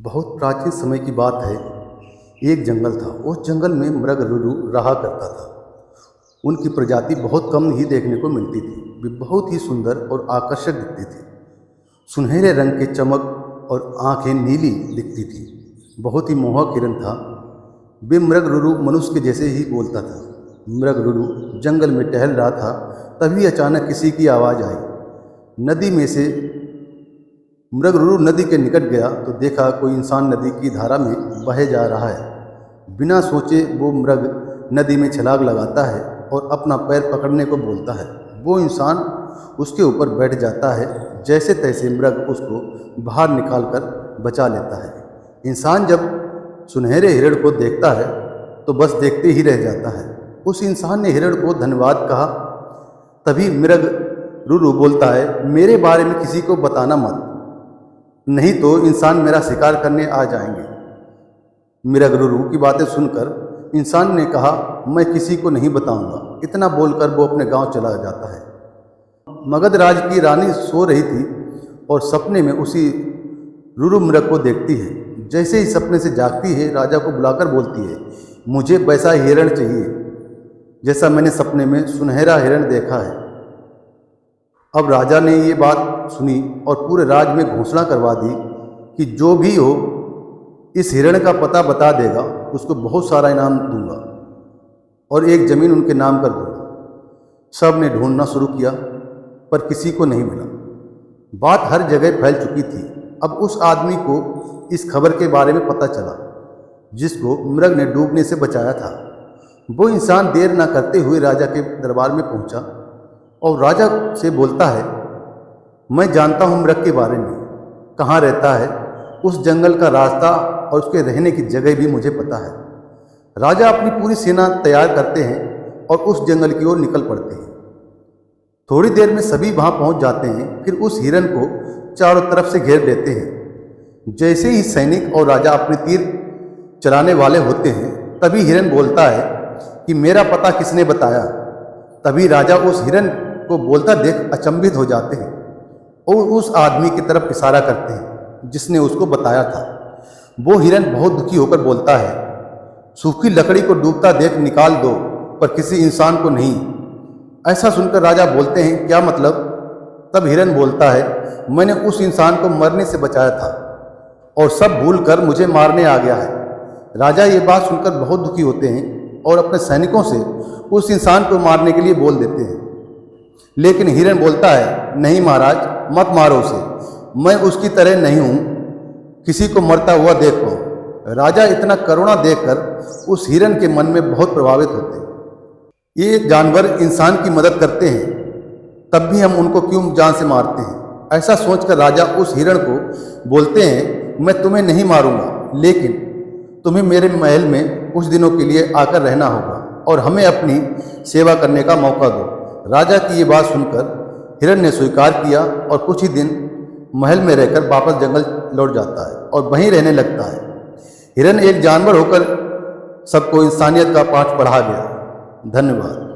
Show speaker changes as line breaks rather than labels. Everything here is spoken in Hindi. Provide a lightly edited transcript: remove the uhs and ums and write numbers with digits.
बहुत प्राचीन समय की बात है। एक जंगल था। उस जंगल में मृगरुरु रहा करता था। उनकी प्रजाति बहुत कम ही देखने को मिलती थी। वे बहुत ही सुंदर और आकर्षक दिखती थी। सुनहरे रंग के चमक और आंखें नीली दिखती थी। बहुत ही मोहक हिरन था। वे मृगरुरु मनुष्य के जैसे ही बोलता था। मृगरुरु जंगल में टहल रहा था, तभी अचानक किसी की आवाज़ आई। नदी में से मृगरुरु नदी के निकट गया तो देखा कोई इंसान नदी की धारा में बहे जा रहा है। बिना सोचे वो मृग नदी में छलांग लगाता है और अपना पैर पकड़ने को बोलता है। वो इंसान उसके ऊपर बैठ जाता है। जैसे तैसे मृग उसको बाहर निकालकर बचा लेता है। इंसान जब सुनहरे हिरण को देखता है तो बस देखते ही रह जाता है। उस इंसान ने हिरण को धन्यवाद कहा। तभी मृगरुरु बोलता है, मेरे बारे में किसी को बताना मत, नहीं तो इंसान मेरा शिकार करने आ जाएंगे। मृगरुरु की बातें सुनकर इंसान ने कहा, मैं किसी को नहीं बताऊंगा। इतना बोलकर वो अपने गांव चला जाता है। मगध राज की रानी सो रही थी और सपने में उसी रुरु मृग को देखती है। जैसे ही सपने से जागती है, राजा को बुलाकर बोलती है, मुझे वैसा हिरण चाहिए जैसा मैंने सपने में सुनहरा हिरण देखा है। अब राजा ने ये बात सुनी और पूरे राज में घोषणा करवा दी कि जो भी हो इस हिरण का पता बता देगा उसको बहुत सारा इनाम दूंगा और एक ज़मीन उनके नाम कर दूंगा। सब ने ढूंढना शुरू किया पर किसी को नहीं मिला। बात हर जगह फैल चुकी थी। अब उस आदमी को इस खबर के बारे में पता चला जिसको मृग ने डूबने से बचाया था। वो इंसान देर न करते हुए राजा के दरबार में पहुंचा और राजा से बोलता है, मैं जानता हूँ मृग के बारे में, कहाँ रहता है, उस जंगल का रास्ता और उसके रहने की जगह भी मुझे पता है। राजा अपनी पूरी सेना तैयार करते हैं और उस जंगल की ओर निकल पड़ते हैं। थोड़ी देर में सभी वहाँ पहुँच जाते हैं। फिर उस हिरण को चारों तरफ से घेर लेते हैं। जैसे ही सैनिक और राजा अपने तीर चलाने वाले होते हैं, तभी हिरण बोलता है कि मेरा पता किसने बताया। तभी राजा उस हिरण को बोलता देख अचंभित हो जाते हैं और उस आदमी की तरफ इशारा करते हैं जिसने उसको बताया था। वो हिरण बहुत दुखी होकर बोलता है, सूखी लकड़ी को डूबता देख निकाल दो पर किसी इंसान को नहीं। ऐसा सुनकर राजा बोलते हैं, क्या मतलब? तब हिरण बोलता है, मैंने उस इंसान को मरने से बचाया था और सब भूल कर मुझे मारने आ गया है। राजा ये बात सुनकर बहुत दुखी होते हैं और अपने सैनिकों से उस इंसान को मारने के लिए बोल देते हैं। लेकिन हिरण बोलता है, नहीं महाराज, मत मारो उसे, मैं उसकी तरह नहीं हूँ, किसी को मरता हुआ देख पाऊँ। राजा इतना करुणा देखकर उस हिरण के मन में बहुत प्रभावित होते हैं। ये जानवर इंसान की मदद करते हैं, तब भी हम उनको क्यों जान से मारते हैं? ऐसा सोचकर राजा उस हिरण को बोलते हैं, मैं तुम्हें नहीं मारूंगा, लेकिन तुम्हें मेरे महल में कुछ दिनों के लिए आकर रहना होगा और हमें अपनी सेवा करने का मौका दो। राजा की ये बात सुनकर हिरण ने स्वीकार किया और कुछ ही दिन महल में रहकर वापस जंगल लौट जाता है और वहीं रहने लगता है। हिरण एक जानवर होकर सबको इंसानियत का पाठ पढ़ा गया। धन्यवाद।